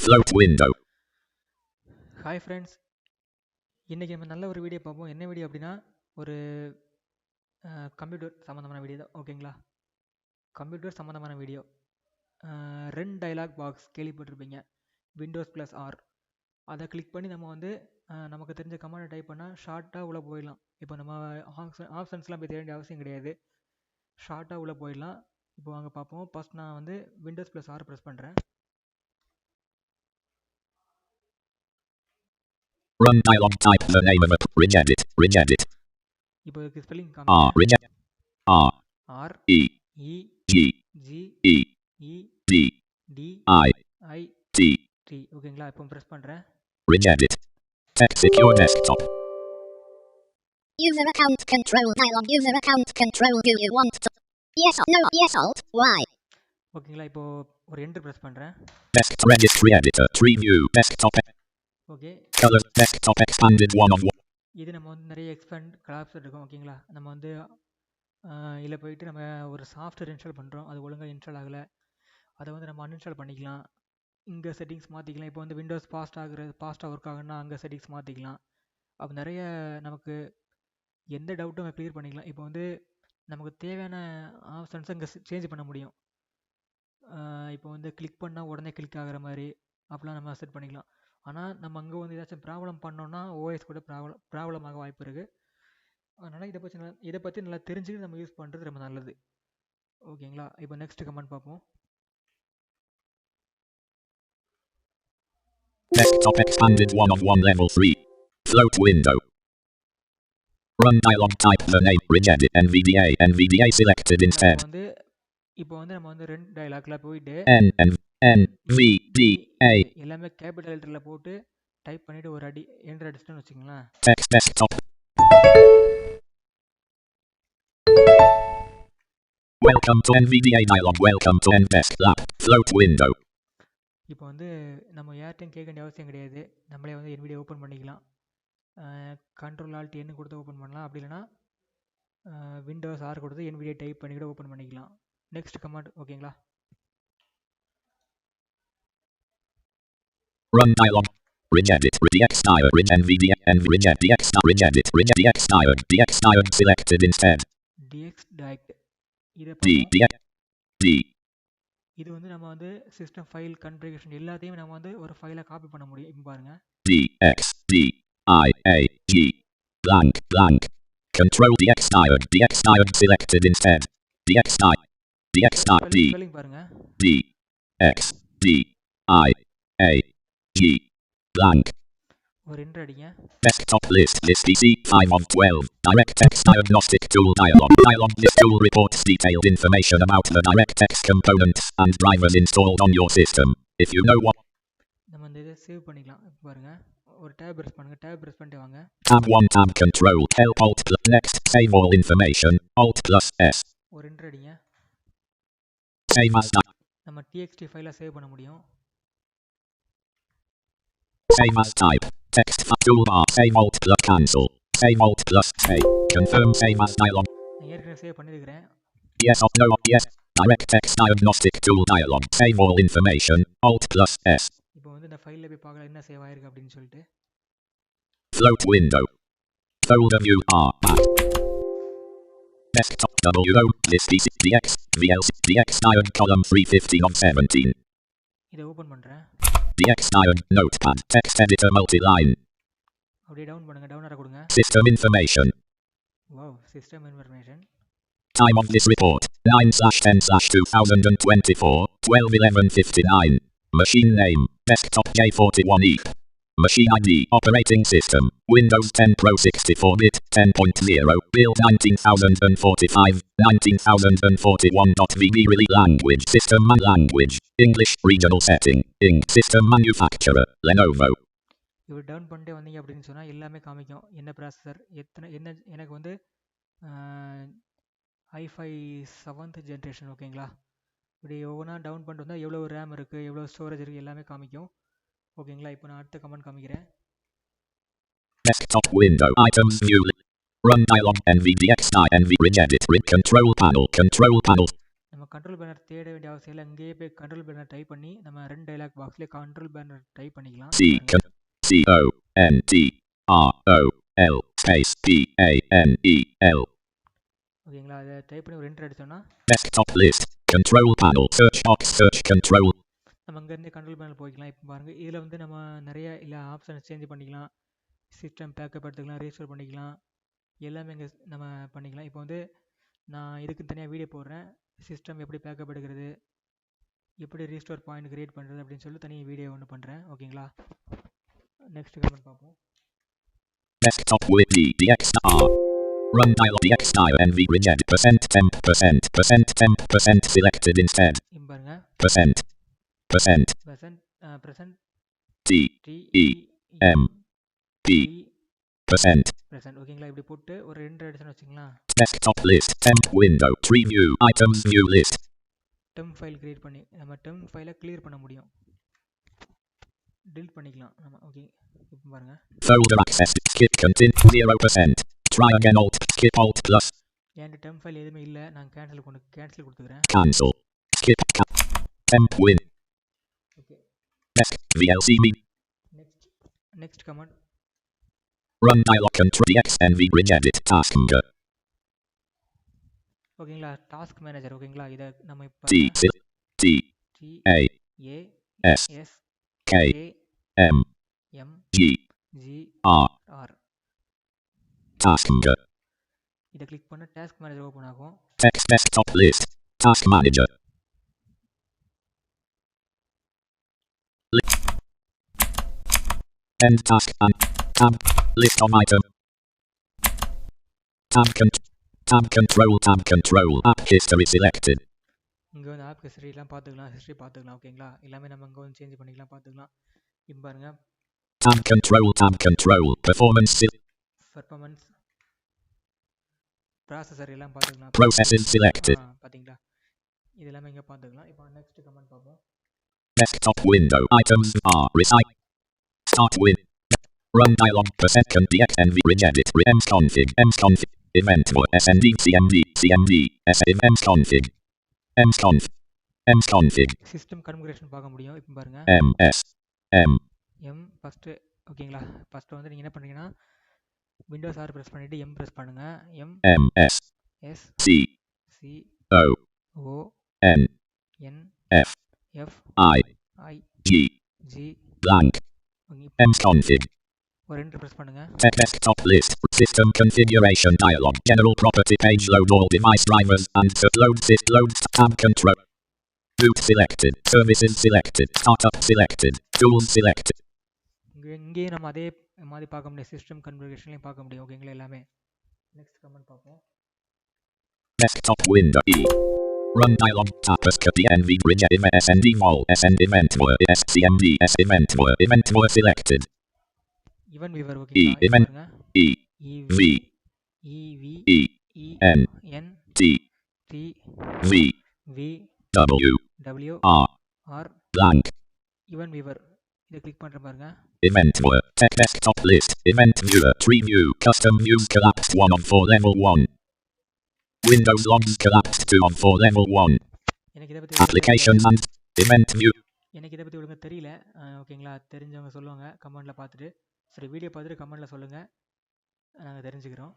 Float window. Hi friends, இன்றைக்கி நம்ம நல்ல ஒரு வீடியோ பார்ப்போம். என்ன வீடியோ அப்படின்னா, ஒரு கம்ப்யூட்டர் சம்மந்தமான வீடியோ தான். ஓகேங்களா? கம்ப்யூட்டர் சம்மந்தமான வீடியோ. ரன் டயலாக் பாக்ஸ் கேள்விப்பட்டிருப்பீங்க, விண்டோஸ் ப்ளஸ் ஆர். அதை கிளிக் பண்ணி நம்ம வந்து நமக்கு தெரிஞ்ச கமாண்டை டைப் பண்ணால் ஷார்ட்டாக உள்ளே போயிடலாம். இப்போ நம்ம ஆப்ஷன்ஸ்லாம் போய் தேட வேண்டிய அவசியம் கிடையாது, ஷார்ட்டாக உள்ளே போயிடலாம். இப்போ வாங்க பார்ப்போம். ஃபஸ்ட் நான் வந்து விண்டோஸ் ப்ளஸ் ஆர் ப்ரெஸ் பண்ணுறேன். Run dialog, type the name of it. Reject it. Reject it. இப்போ இதுக்கு spelling R. Reject. R. R E. E G. G E. E D. D I. I T. T. ஓகேங்களா? இப்போ press பண்ணுறேன். Reject it. Tech secure desktop. User account control dialog. User account control. Do you want to? Yes or no? Yes alt. Why? ஓகேங்களா? இப்போது ஒரு enter press பண்ணுறேன். Desktop registry editor. Tree view. Desktop. Okay, Color. Desktop expanded 1 of 1. இது நம்ம வந்து நிறைய expand claps இருக்கும். ஓகேங்களா? நம்ம வந்து இதில் போயிட்டு நம்ம ஒரு சாஃப்ட்வேர் இன்ஸ்டால் பண்ணுறோம், அது ஒழுங்காக இன்ஸ்டால் ஆகலை, அதை வந்து நம்ம அன்இன்ஸ்டால் பண்ணிக்கலாம். இங்கே செட்டிங்ஸ் மாற்றிக்கலாம். இப்போ வந்து விண்டோஸ் ஃபாஸ்ட்டாக ஒர்க் ஆகுன்னா அங்கே செட்டிங்ஸ் மாற்றிக்கலாம். அப்போ நிறைய நமக்கு எந்த டவுட்டும் அங்கே க்ளியர் பண்ணிக்கலாம். இப்போ வந்து நமக்கு தேவையான ஆப்ஷன்ஸை இங்கே சேஞ்ச் பண்ண முடியும். இப்போ வந்து கிளிக் பண்ணால் உடனே கிளிக் ஆகிற மாதிரி அப்படிலாம் நம்ம செட் பண்ணிக்கலாம். ஆனால் நம்ம அங்கே வந்து ஏதாச்சும் ப்ராப்ளம் பண்ணோன்னா ஓஎஸ் கூட ப்ராப்ளம் ஆக வாய்ப்பு இருக்குது. அதனால் இதை பற்றி நல்லா தெரிஞ்சுக்கிட்டு நம்ம யூஸ் பண்ணுறது ரொம்ப நல்லது. ஓகேங்களா? இப்போ நெக்ஸ்ட் கமெண்ட் பார்ப்போம். Desktop expanded 1 of 1 level 3. Float window. Run dialog, type the name. Reject it. NVDA. NVDA selected instead. இப்போ வந்து நம்ம வந்து ரெண்டு டயலாக்ல போயிட்டு NVDA. எல்லாமே கேபிட்டல் லெட்டரில் போட்டு டைப் பண்ணிவிட்டு ஒரு என்டர் அடிச்சிட்டோன்னு வச்சுக்கோங்களேன். Text desktop. Welcome to NVDA dialog. Welcome to NDesktop. Float window. இப்போ வந்து நம்ம யார்ட்டையும் கேட்க வேண்டிய அவசியம் கிடையாது, நம்மளே வந்து NVDA ஓப்பன் பண்ணிக்கலாம். கண்ட்ரோல் ஆல்ட் என்ன கொடுத்து ஓப்பன் பண்ணலாம், அப்படி இல்லைனா விண்டோஸ் ஆர் கொடுத்து NVDA டைப் பண்ணி கூட ஓப்பன் பண்ணிக்கலாம். Next command. ஓகேங்களா? Run dialog. Reject it. DXDiode. NVDA. Reject DXDiode. Reject it. Reject DXDiode. DXDiode selected instead. DXDiode. D. இது வந்து நம்ம வந்து சிஸ்டம் ஃபைல் கன்ஃபிகரேஷன் எல்லாத்தையும் நம்ம வந்து ஒரு ஃபைலை காப்பி பண்ண முடியும். இப்போ பாருங்க. DXDIAG. Blank. Blank. Control DXDiode. DXDiode selected instead. DXDiode. DXDiode. Spelling பாருங்க. DXDIAG. Blank. ஒரு என்டர் அடிங்க. Desktop list. List PC 5 of 12. DirectX diagnostic tool dialog. Dialog. This tool reports detailed information about the DirectX components and drivers installed on your system. If you know what. நம்ம இந்த இதை save பண்ணிக்கலாம். இப்போ பாருங்க, ஒரு tape press பண்ணுங்க. Tape press பண்ணிட்டு வாங்க. Tab 1 tab control. Help alt plus next. Save all information. Alt plus S. ஒரு என்டர் அடிங்க. Save as. நம்ம TXT ஃபைலை சேவ் பண்ண முடியும். Save as type. Text toolbar. Save alt plus cancel. Save alt plus save. Confirm save as dialog. நான் ஏற்கனவே save பண்ணியிருக்கிறேன். Yes or no. Yes. DirectX diagnostic tool dialog. Save all information. Alt plus S. இப்போ வந்து இந்த ஃபைலில் போய் பார்க்கலாம் என்ன சேவ் ஆயிருக்கு அப்படின்னு சொல்லிட்டு. Float window. Folder view R. Back. Desktop WO. List PC. DX. VLC. DXDiode column 350 of 17. இதை ஓப்பன் பண்ணுறேன். DXDiode notepad. Text editor multi-line. அப்படியே டவுன் பண்ணுங்க. டவுன் ஆர கொடுங்க. System information. Wow, system information. Time of this report 9/10/2024 12/11/59. Machine name desktop J41E. Machine ID operating system Windows 10 Pro 64-bit 10.0 build 19045 19041.VB release language system and language English regional setting system manufacturer Lenovo. இவர் down பண்ணிட்டே வந்தீங்க அப்படின்னு சொன்னால் எல்லாமே காமிக்கும். என்ன processor, என்ன எனக்கு வந்து i5 7th ஜென்ரேஷன். ஓகேங்களா? இப்படி ஒவ்வொன்றா டவுன் பண்ணிட்டு வந்தால் எவ்வளோ ரேம் இருக்குது, எவ்வளோ ஸ்டோரேஜ் இருக்குது, எல்லாமே காமிக்கும். ஓகேங்களா? இப்போ நான் அடுத்த கமெண்ட் காமிக்கிறேன். Desktop window items view run dialog NVDXI NV reject it control panel. நம்ம கண்ட்ரோல் பேனர் தேட வேண்டிய அவசியம் இல்லை. இங்கேயே போய் கண்ட்ரோல் பேனர் டைப் பண்ணி நம்ம 2 டயலாக் பாக்ஸ்லேயே கண்ட்ரோல் பேனர் டைப் பண்ணிக்கலாம். CONTROL space PANEL. ஓகேங்களா, அதை டைப் பண்ணி ஒரு enter அடிச்சோம்னா Desktop list, control panel, search box, search control. நம்ம இங்கேருந்து கண்ட்ரோல் பேனல் போய்க்கலாம். இப்போ பாருங்கள், இதில் வந்து நம்ம நிறைய இல்லை ஆப்ஷன்ஸ் சேஞ்ச் பண்ணிக்கலாம். சிஸ்டம் பேக்கப் எடுத்துக்கலாம், ரீஸ்டோர் பண்ணிக்கலாம், எல்லாமே இங்கே நம்ம பண்ணிக்கலாம். இப்போ வந்து நான் இதுக்கு தனியாக வீடியோ போடுறேன், சிஸ்டம் எப்படி பேக்கப் எடுக்கிறது, எப்படி ரீஸ்டோர் பாயிண்ட் கிரியேட் பண்ணுறது அப்படின்னு சொல்லி தனி வீடியோ ஒன்று பண்ணுறேன். ஓகேங்களா, நெக்ஸ்ட் கமெண்ட் பார்ப்போம். Desktop with DXR. Run dialog DXR NV reject %temp% selected instead. இங்க பாருங்க, Percent T E M P percent. ஓகேங்களா, இப்படி போட்டு ஒரு என்டர் அடிச்சோன்னு வச்சுக்கலாம். Desktop list temp window tree view items view list. Temp file create பண்ணி நம்ம டெம்ப் ஃபைலை கிளியர் பண்ண முடியும், delete பண்ணிக்கலாம் நம்ம. ஓகே, இப்போ பாருங்க, Folder access skip content 0%. Try again alt skip alt plus. என்கிட்ட டெம்ப் ஃபைல் எதுவுமே இல்லை, நான் கேன்சல் கொடுத்துக்கிறேன். Cancel skip temp win. Okay, VLC me. Next comment. Run dialog control DXNV regedit task manager. ஓகேங்களா, டாஸ்க் மேனேஜர். ஓகேங்களா, இதை நம்ம இப்போ T A S K M G R task manager. இதை கிளிக் பண்ண டாஸ்க் மேனேஜர் ஓப்பன் ஆகும். Text desktop list task manager. End task and tab list of item. Tab control app history selected. இங்கே வந்து app ஹிஸ்ட்ரிலாம் பார்த்துக்கலாம், history பார்த்துக்கலாம். ஓகேங்களா, எல்லாமே நம்ம இங்கே வந்து சேஞ்ச் பண்ணிக்கலாம், பார்த்துக்கலாம். இப்போ பாருங்க, tab control performance ப்ராசஸர் எல்லாம் பார்த்துக்கலாம். processes selected. பார்த்தீங்களா, இது எல்லாமே இங்கே பார்த்துக்கலாம். இப்போ நெக்ஸ்ட் கமெண்ட் பார்ப்போம். Desktop window items are recite. Start with run dialog %. DXNV regedit msconfig event for SND CMD msconfig system configuration பார்க்க முடியும். இப்போ பாருங்க, ஃபஸ்ட்டு. ஓகேங்களா, ஃபஸ்ட்டு வந்து நீங்கள் என்ன பண்ணுறீங்கன்னா விண்டோஸ் ஆர் ப்ரெஸ் பண்ணிவிட்டு எம் ப்ரெஸ் பண்ணுங்கள். MS C O N F I G blank msconfig. ஒரு என்டர் ப்ரெஸ் பண்ணுங்க. Desktop list system configuration dialog general property page load all device drivers and load tab control boot selected services selected startup selected tools selected. இங்கே நம்ம அதே மாதிரி பார்க்க முடியும், system கன்ஃபிகரேஷன்லையும் பார்க்க முடியும். ஓகேங்களா, எல்லாமே. நெக்ஸ்ட் கமெண்ட் பார்ப்போம். Desktop window E run dialog tapas DNV bridge SND vol SND event for SCMD S event for selected. Event viewer. ஓகேங்களா, event E V E N T V W R blank event viewer. இதை click பண்ணுற பாருங்க. Event viewer desktop list event viewer tree view custom views collapsed 1 on 4 level 1 Windows logs collapsed 2 on 4 level 1 applications and event view. எனக்கு இதை பற்றி ஒழுங்காக தெரியல. ஓகேங்களா, தெரிஞ்சவங்க சொல்லுவாங்க கமெண்டில் பார்த்துட்டு. சரி, வீடியோ பார்த்துட்டு கமெண்டில் சொல்லுங்கள், நாங்கள் தெரிஞ்சுக்கிறோம்.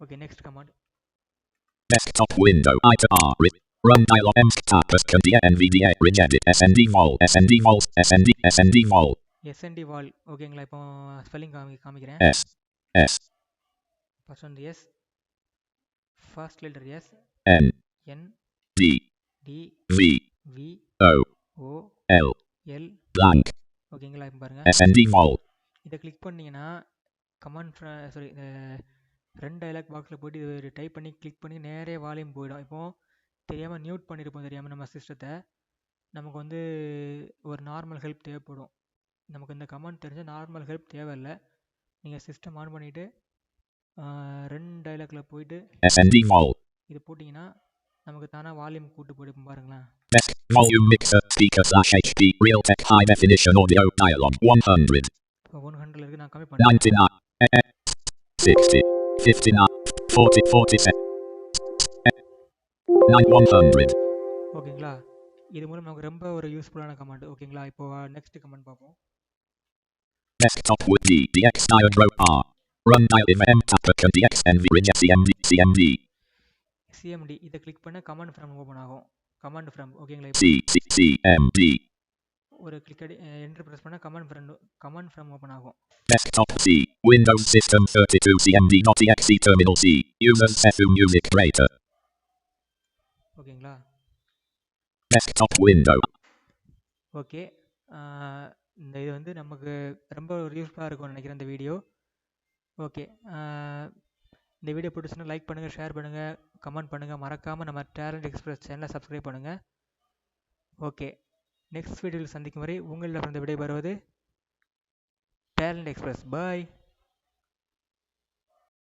Okay, next comment. Desktop window item R run dialog tapas NVDA regedit SND vol SND vol. ஓகேங்களா, இப்போ ஸ்பெல்லிங் காமிக்கிறேன். S ஃபர்ஸ்ட் வந்து S, first letter S, N D V O L blank. ஓகேங்களா, இப்போ பாருங்க, SND vol. இதை click பண்ணிங்கன்னா comment இந்த 2 டயலாக் பாக்ஸில் போய்ட்டு இது டைப் பண்ணி கிளிக் பண்ணி நேரே வால்யூம் போயிடும். இப்போது தெரியாமல் மியூட் பண்ணியிருப்போம், தெரியாமல் நம்ம சிஸ்டத்தை. நமக்கு வந்து ஒரு நார்மல் ஹெல்ப் தேவைப்படும். நமக்கு இந்த கமெண்ட் தெரிஞ்சால் நார்மல் ஹெல்ப் தேவையில்லை. நீங்கள் சிஸ்டம் ஆன் பண்ணிவிட்டு 2 டயலாக்ல போயிட்டு இது போட்டிங்கன்னா நமக்கு தானாக வால்யூம் கூட்டு போயிடும். பாருங்களேன், Volume mixer speaker /HP Realtek high definition audio dialog 100. 100 இருக்கு, நான் கம்மி பண்ணுறேன். 99 60 59 40 47 9 100 ஓகேங்களா? இது மூலம் நமக்கு ரொம்ப ஒரு யூஸ்ஃபுல்லான கமாண்ட். ஓகேங்களா? இப்போ நெக்ஸ்ட் கமாண்ட் பார்ப்போம். Desktop with DX dial row R. Run dial if M tap can DX NV ring CMD. CMD இதை கிளிக் பண்ண கமாண்ட் ஃப்ரம் ஓப்பன் ஆகும். கமாண்ட் ஃப்ரம் ஓகேங்களா? CMD. ஒரு கிளிக் என்டர் ப்ரெஸ் பண்ண கமாண்ட் ஃப்ரம் ஓப்பன் ஆகும். Desktop C. Windows System 32 CMD not exe terminal C. Users FU Music Creator. ஓகேங்களா? Desktop window. Okay. இந்த இது வந்து நமக்கு ரொம்ப ஒரு யூஸ்ஃபுல்லாக இருக்கும்னு நினைக்கிறேன் இந்த வீடியோ. ஓகே. இந்த வீடியோ பிடிச்சுன்னா லைக் பண்ணுங்கள், ஷேர் பண்ணுங்கள், கமெண்ட் பண்ணுங்கள். மறக்காமல் நம்ம டேலண்ட் எக்ஸ்பிரஸ் சேனலை சப்ஸ்கிரைப் பண்ணுங்கள். ஓகே. நெக்ஸ்ட் வீடியோவில் சந்திக்கும் வரை உங்களிடம் விடைபெறுவது டேலண்ட் எக்ஸ்பிரஸ். பாய்.